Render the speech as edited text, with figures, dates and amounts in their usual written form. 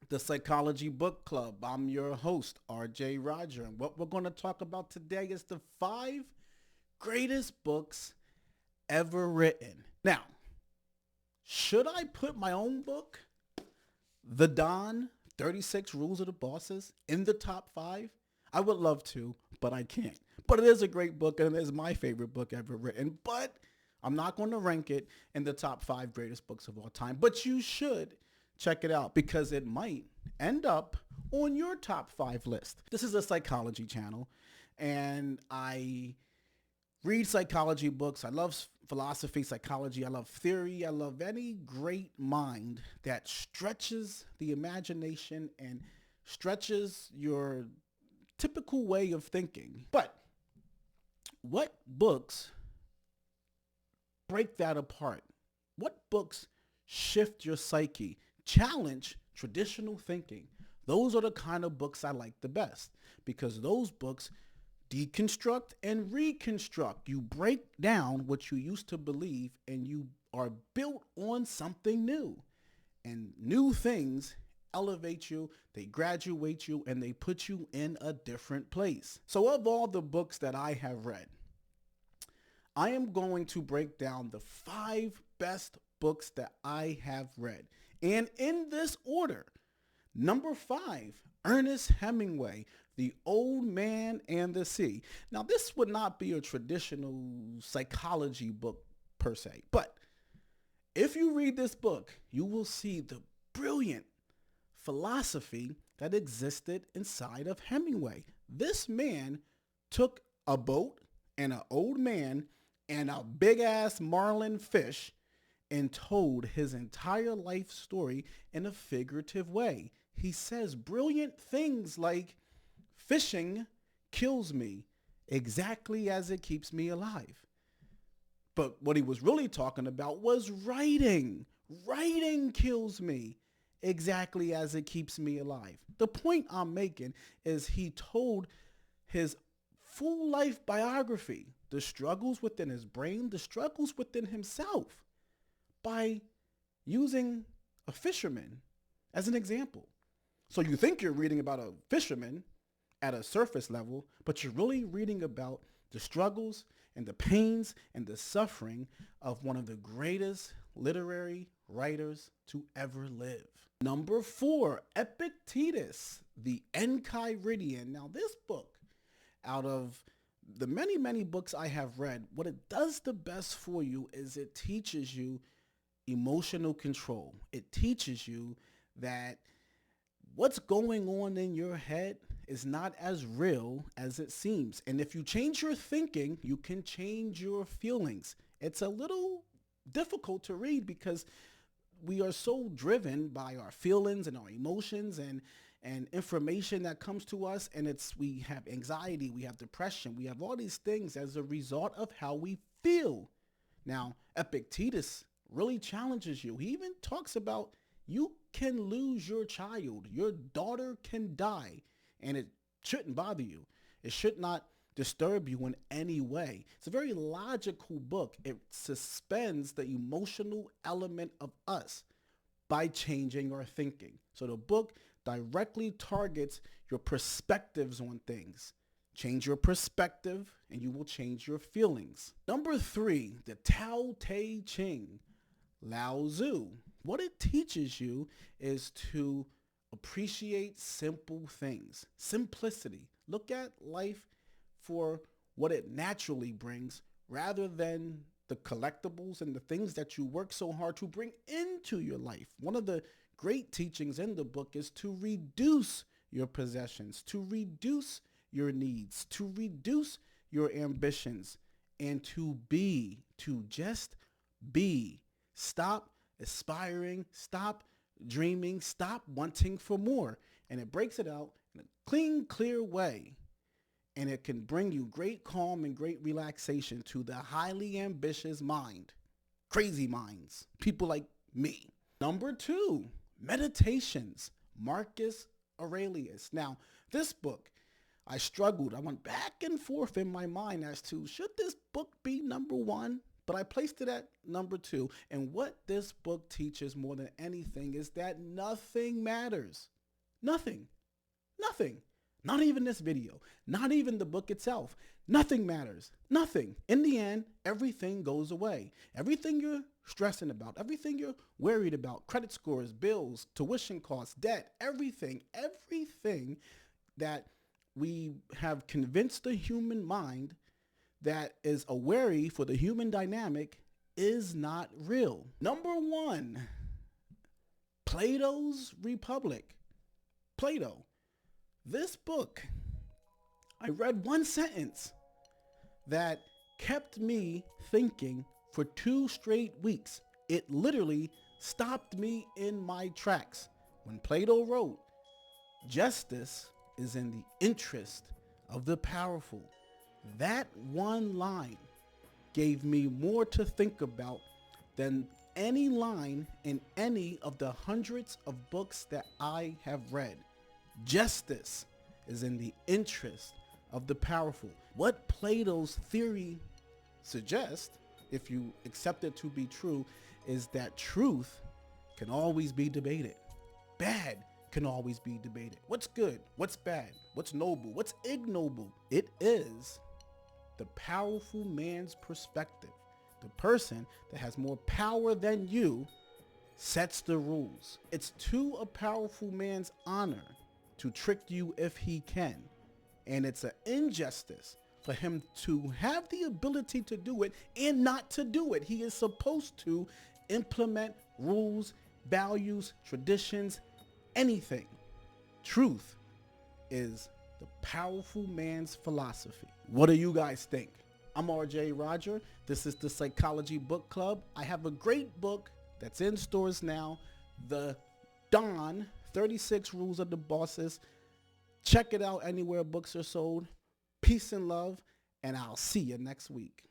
the Psychology Book Club. I'm your host, RJ Roger, and what we're going to talk about today is the 5 greatest books ever written. Now, should I put my own book, The Don, 36 Rules of the Bosses, in the top 5? I would love to, but I can't. But it is a great book, and it is my favorite book ever written, but I'm not going to rank it in the top 5 greatest books of all time. But you should check it out because it might end up on your top 5 list. This is a psychology channel, and I read psychology books. I love philosophy, psychology. I love theory. I love any great mind that stretches the imagination and stretches your typical way of thinking. But what books break that apart? What books shift your psyche, challenge traditional thinking? Those are the kind of books I like the best because those books deconstruct and reconstruct. You break down what you used to believe and you are built on something new. And new things elevate you, they graduate you, and they put you in a different place. So of all the books that I have read, I am going to break down the 5 best books that I have read. And in this order, number 5, Ernest Hemingway, The Old Man and the Sea. Now, this would not be a traditional psychology book per se, but if you read this book, you will see the brilliant philosophy that existed inside of Hemingway. This man took a boat and an old man and a big-ass marlin fish and told his entire life story in a figurative way. He says brilliant things like, fishing kills me exactly as it keeps me alive. But what he was really talking about was writing. Writing kills me exactly as it keeps me alive. The point I'm making is he told his full life biography, the struggles within his brain, the struggles within himself, by using a fisherman as an example. So you think you're reading about a fisherman at a surface level, but you're really reading about the struggles and the pains and the suffering of one of the greatest literary writers to ever live. Number 4, Epictetus, the Enchiridion. Now this book, out of the many, many books I have read, what it does the best for you is it teaches you emotional control. It teaches you that what's going on in your head is not as real as it seems. And if you change your thinking, you can change your feelings. It's a little difficult to read because we are so driven by our feelings and our emotions and information that comes to us. And we have anxiety, we have depression, we have all these things as a result of how we feel. Now, Epictetus really challenges you. He even talks about you can lose your child. Your daughter can die, and it shouldn't bother you. It should not disturb you in any way. It's a very logical book. It suspends the emotional element of us by changing our thinking. So the book directly targets your perspectives on things. Change your perspective, and you will change your feelings. Number 3, the Tao Te Ching, Lao Tzu. What it teaches you is to appreciate simple things. Simplicity. Look at life for what it naturally brings rather than the collectibles and the things that you work so hard to bring into your life. One of the great teachings in the book is to reduce your possessions, to reduce your needs, to reduce your ambitions, and to just be. Stop aspiring, stop dreaming, stop wanting for more. And it breaks it out in a clean, clear way. And it can bring you great calm and great relaxation to the highly ambitious mind. Crazy minds. People like me. Number 2, Meditations, Marcus Aurelius. Now, this book, I struggled. I went back and forth in my mind as to should this book be number 1? But I placed it at number 2. And what this book teaches more than anything is that nothing matters. Nothing. Nothing. Not even this video. Not even the book itself. Nothing matters. Nothing. In the end, everything goes away. Everything you're stressing about, everything you're worried about, credit scores, bills, tuition costs, debt, everything that we have convinced the human mind that is a worry for the human dynamic is not real. Number one, Plato's Republic. Plato. This book, I read one sentence that kept me thinking for 2 straight weeks. It literally stopped me in my tracks. When Plato wrote, "Justice is in the interest of the powerful." That one line gave me more to think about than any line in any of the hundreds of books that I have read. Justice is in the interest of the powerful. What Plato's theory suggests, if you accept it to be true, is that truth can always be debated. Bad can always be debated. What's good? What's bad? What's noble? What's ignoble? It is the powerful man's perspective. The person that has more power than you sets the rules. It's to a powerful man's honor to trick you if he can. And it's an injustice for him to have the ability to do it and not to do it. He is supposed to implement rules, values, traditions, anything. Truth is the powerful man's philosophy. What do you guys think? I'm RJ Roger. This is the Psychology Book Club. I have a great book that's in stores now, The Don, 36 Rules of the Bosses. Check it out anywhere books are sold. Peace and love, and I'll see you next week.